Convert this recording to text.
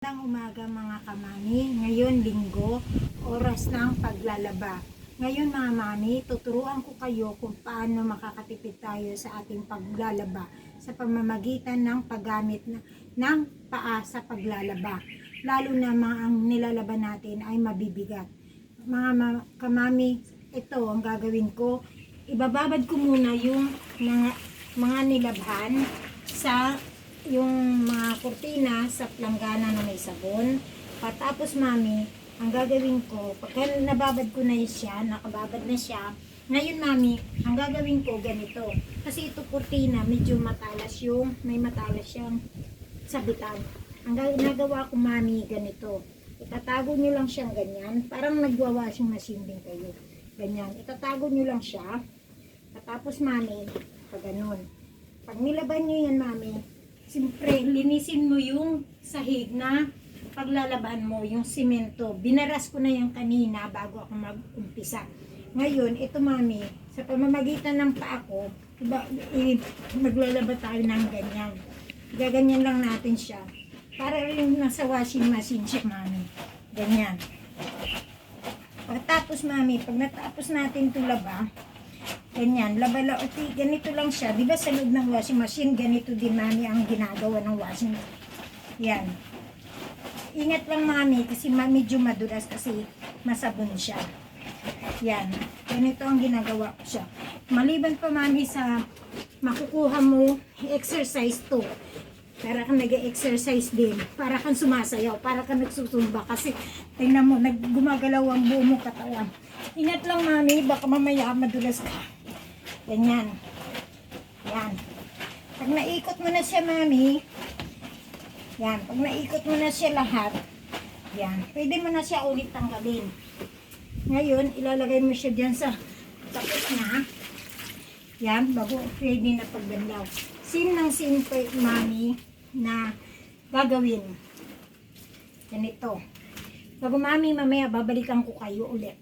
Magandang umaga mga kamami. Ngayon linggo, oras ng paglalaba. Ngayon mga mami, tuturuan ko kayo kung paano makakatipid tayo sa ating paglalaba sa pamamagitan ng paggamit ng paa sa paglalaba. Lalo na ang nilalaban natin ay mabibigat. Mga kamami, ito ang gagawin ko. Ibababad ko muna yung mga nilabhan sa yung mga kurtina sa planggana na may sabon. Patapos mami, ang gagawin ko, pagka nababad ko na siya, nakababad na siya, ngayon mami, ang gagawin ko ganito. Kasi ito kurtina, medyo matalas yung, may matalas siyang sabitan. Ang ginagawa ko mami, ganito. Itatago nyo lang siyang ganyan, parang nagwa-washing machine din kayo. Ganyan, itatago nyo lang siya. Patapos mami, pag ganun. Pag nilaban nyo yan mami, siyempre, linisin mo yung sahig na paglalaban mo, yung simento. Binaras ko na yan kanina bago ako mag-umpisa. Ngayon, ito mami, sa pamamagitan ng paa ko, maglalaba tayo ng ganyan. Gaganyan lang natin siya. Para rin nasa washing machine siya mami. Ganyan. Pagkatapos mami, pag natapos natin ito laba, ganyan, laba-laba, ganito lang siya. Diba sa loob ng washing machine, ganito din mami ang ginagawa ng washing machine. Yan. Ingat lang mami, kasi medyo madulas kasi masabon siya. Yan. Ganito ang ginagawa ko siya. Maliban pa mami sa makukuha mo, exercise to. Para kang nag-exercise din. Para kang sumasayaw. Para kang nagsusumba. Kasi, tingnan mo, gumagalaw ang buo mo katawan. Ingat lang mami, baka mamaya madulas ka. Ganyan. Yan. Pag naikot mo na siya mami, yan. Pag naikot mo na siya lahat, yan. Pwede mo na siya ulit tanggalin. Ngayon, ilalagay mo siya dyan sa tapos na. Yan. Bago ready na pagbanlaw. Sin ng simple mami na gagawin. Ganito. Bago mami, mamaya babalikan ko kayo ulit.